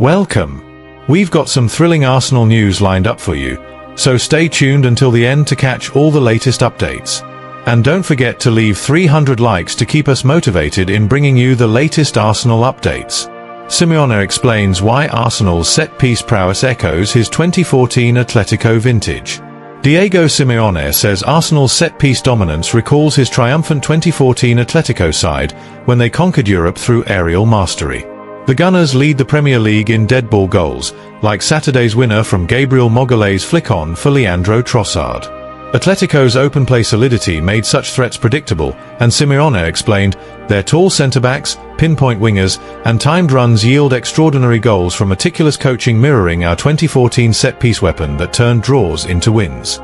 Welcome. We've got some thrilling Arsenal news lined up for you, so stay tuned until the end to catch all the latest updates. And don't forget to leave 300 likes to keep us motivated in bringing you the latest Arsenal updates. Simeone explains why Arsenal's set-piece prowess echoes his 2014 Atletico vintage. Diego Simeone says Arsenal's set-piece dominance recalls his triumphant 2014 Atletico side when they conquered Europe through aerial mastery. The Gunners lead the Premier League in dead-ball goals, like Saturday's winner from Gabriel Magalhaes' flick-on for Leandro Trossard. Atletico's open-play solidity made such threats predictable, and Simeone explained, their tall centre-backs, pinpoint wingers, and timed runs yield extraordinary goals from meticulous coaching mirroring our 2014 set-piece weapon that turned draws into wins.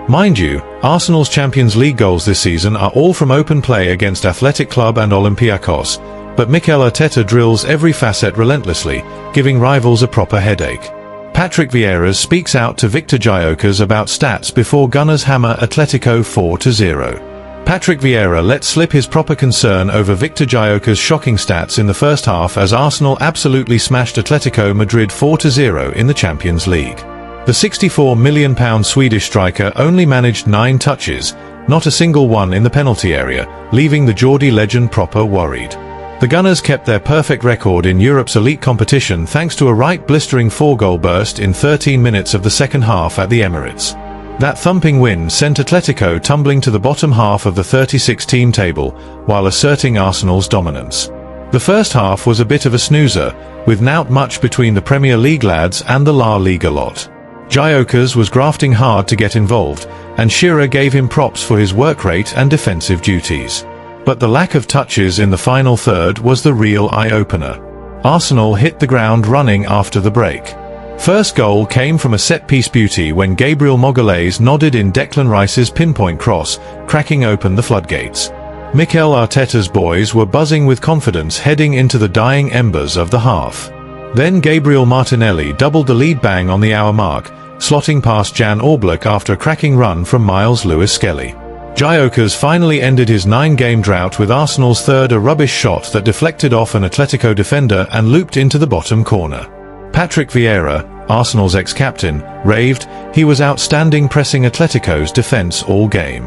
Mind you, Arsenal's Champions League goals this season are all from open play against Athletic Club and Olympiacos, but Mikel Arteta drills every facet relentlessly, giving rivals a proper headache. Patrick Vieira speaks out to Viktor Gyokeres about stats before Gunners hammer Atletico 4-0. Patrick Vieira let slip his proper concern over Viktor Gyokeres' shocking stats in the first half as Arsenal absolutely smashed Atletico Madrid 4-0 in the Champions League. The £64 million Swedish striker only managed 9 touches, not a single one in the penalty area, leaving the Geordie legend proper worried. The Gunners kept their perfect record in Europe's elite competition thanks to a right blistering 4-goal burst in 13 minutes of the second half at the Emirates. That thumping win sent Atletico tumbling to the bottom half of the 36-team table, while asserting Arsenal's dominance. The first half was a bit of a snoozer, with not much between the Premier League lads and the La Liga lot. Gyokeres was grafting hard to get involved, and Shearer gave him props for his work rate and defensive duties. But the lack of touches in the final third was the real eye-opener. Arsenal hit the ground running after the break. First goal came from a set-piece beauty when Gabriel Magalhaes nodded in Declan Rice's pinpoint cross, cracking open the floodgates. Mikel Arteta's boys were buzzing with confidence heading into the dying embers of the half. Then Gabriel Martinelli doubled the lead bang on the hour mark, slotting past Jan Oblak after a cracking run from Miles Lewis-Skelly. Gyokeres finally ended his 9-game drought with Arsenal's third a rubbish shot that deflected off an Atletico defender and looped into the bottom corner. Patrick Vieira, Arsenal's ex-captain, raved, he was outstanding pressing Atletico's defence all game.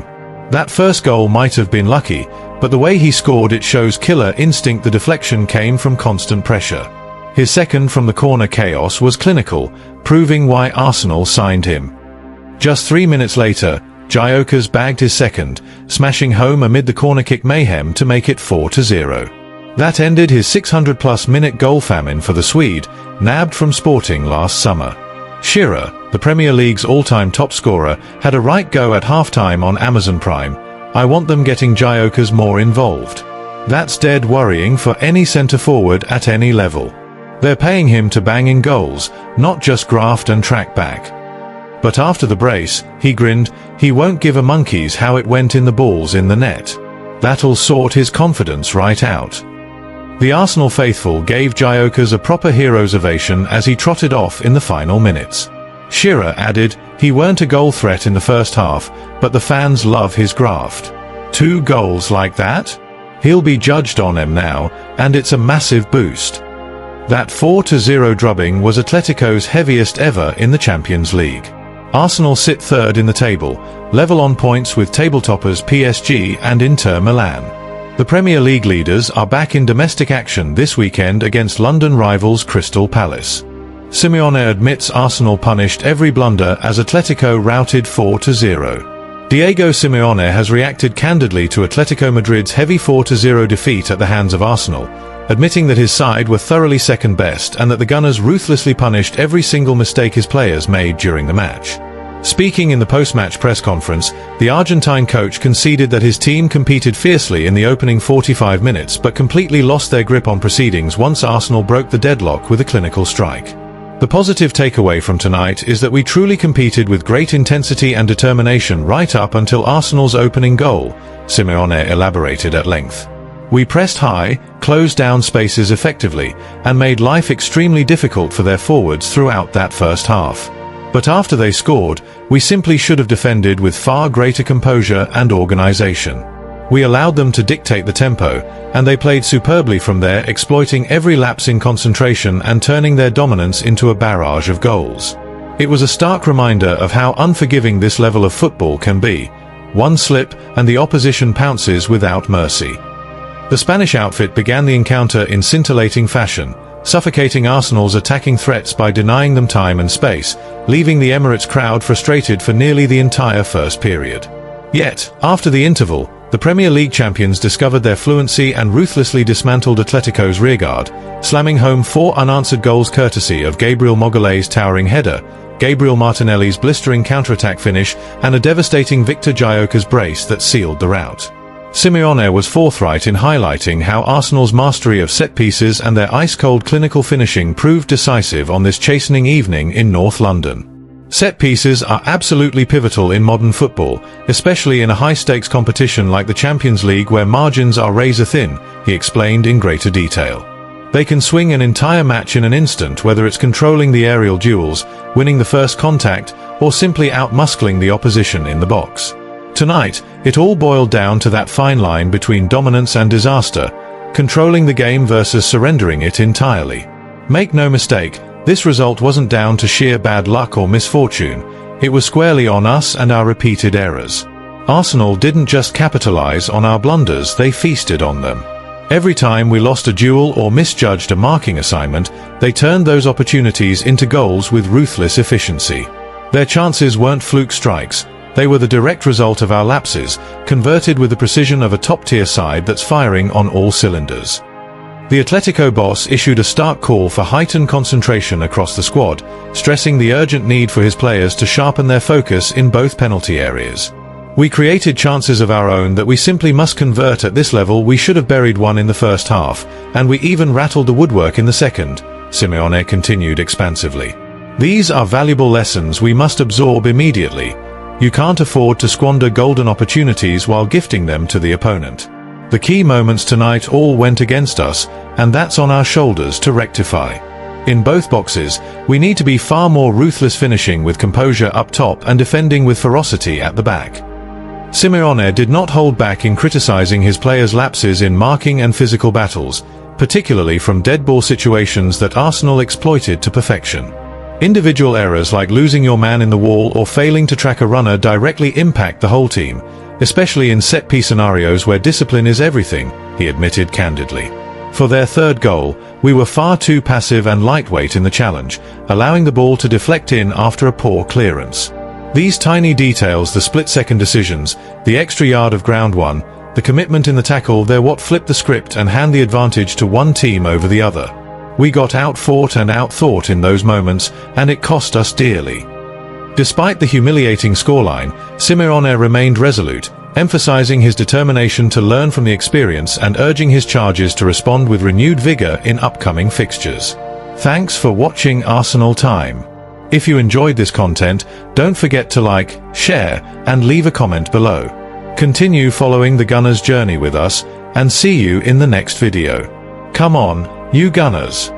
That first goal might have been lucky, but the way he scored it shows killer instinct. The deflection came from constant pressure. His second from the corner chaos was clinical, proving why Arsenal signed him. Just 3 minutes later, Gyokeres bagged his second, smashing home amid the corner kick mayhem to make it 4-0. That ended his 600-plus minute goal famine for the Swede, nabbed from Sporting last summer. Shearer, the Premier League's all-time top scorer, had a right go at half-time on Amazon Prime. I want them getting Gyokeres more involved. That's dead worrying for any centre-forward at any level. They're paying him to bang in goals, not just graft and track back. But after the brace, he grinned, he won't give a monkey's how it went in the balls in the net. That'll sort his confidence right out. The Arsenal faithful gave Gyokeres a proper hero's ovation as he trotted off in the final minutes. Shearer added, he weren't a goal threat in the first half, but the fans love his graft. 2 goals like that? He'll be judged on them now, and it's a massive boost. That 4-0 drubbing was Atletico's heaviest ever in the Champions League. Arsenal sit third in the table, level on points with table toppers PSG and Inter Milan. The Premier League leaders are back in domestic action this weekend against London rivals Crystal Palace. Simeone admits Arsenal punished every blunder as Atletico routed 4-0. Diego Simeone has reacted candidly to Atletico Madrid's heavy 4-0 defeat at the hands of Arsenal, admitting that his side were thoroughly second best and that the Gunners ruthlessly punished every single mistake his players made during the match. Speaking in the post-match press conference, the Argentine coach conceded that his team competed fiercely in the opening 45 minutes but completely lost their grip on proceedings once Arsenal broke the deadlock with a clinical strike. The positive takeaway from tonight is that we truly competed with great intensity and determination right up until Arsenal's opening goal, Simeone elaborated at length. We pressed high, closed down spaces effectively, and made life extremely difficult for their forwards throughout that first half. But after they scored, we simply should have defended with far greater composure and organization. We allowed them to dictate the tempo, and they played superbly from there, exploiting every lapse in concentration and turning their dominance into a barrage of goals. It was a stark reminder of how unforgiving this level of football can be. One slip, and the opposition pounces without mercy. The Spanish outfit began the encounter in scintillating fashion, suffocating Arsenal's attacking threats by denying them time and space, leaving the Emirates crowd frustrated for nearly the entire first period. Yet, after the interval, the Premier League champions discovered their fluency and ruthlessly dismantled Atletico's rearguard, slamming home 4 unanswered goals courtesy of Gabriel Magalhaes' towering header, Gabriel Martinelli's blistering counter-attack finish, and a devastating Viktor Gyokeres brace that sealed the rout. Simeone was forthright in highlighting how Arsenal's mastery of set-pieces and their ice-cold clinical finishing proved decisive on this chastening evening in North London. Set-pieces are absolutely pivotal in modern football, especially in a high-stakes competition like the Champions League where margins are razor-thin, he explained in greater detail. They can swing an entire match in an instant, whether it's controlling the aerial duels, winning the first contact, or simply out-muscling the opposition in the box. Tonight, it all boiled down to that fine line between dominance and disaster, controlling the game versus surrendering it entirely. Make no mistake, this result wasn't down to sheer bad luck or misfortune. It was squarely on us and our repeated errors. Arsenal didn't just capitalize on our blunders, they feasted on them. Every time we lost a duel or misjudged a marking assignment, they turned those opportunities into goals with ruthless efficiency. Their chances weren't fluke strikes. They were the direct result of our lapses, converted with the precision of a top-tier side that's firing on all cylinders. The Atletico boss issued a stark call for heightened concentration across the squad, stressing the urgent need for his players to sharpen their focus in both penalty areas. We created chances of our own that we simply must convert at this level. We should have buried one in the first half, and we even rattled the woodwork in the second, Simeone continued expansively. These are valuable lessons we must absorb immediately. You can't afford to squander golden opportunities while gifting them to the opponent. The key moments tonight all went against us, and that's on our shoulders to rectify. In both boxes, we need to be far more ruthless, finishing with composure up top and defending with ferocity at the back. Simeone did not hold back in criticizing his players' lapses in marking and physical battles, particularly from dead ball situations that Arsenal exploited to perfection. Individual errors like losing your man in the wall or failing to track a runner directly impact the whole team, especially in set-piece scenarios where discipline is everything, he admitted candidly. For their third goal, we were far too passive and lightweight in the challenge, allowing the ball to deflect in after a poor clearance. These tiny details, the split-second decisions, the extra yard of ground won, the commitment in the tackle, they're what flip the script and hand the advantage to one team over the other. We got out-fought and out-thought in those moments, and it cost us dearly. Despite the humiliating scoreline, Simeone remained resolute, emphasizing his determination to learn from the experience and urging his charges to respond with renewed vigor in upcoming fixtures. Thanks for watching Arsenal Time. If you enjoyed this content, don't forget to like, share, and leave a comment below. Continue following the Gunners' journey with us, and see you in the next video. Come on, you Gunners!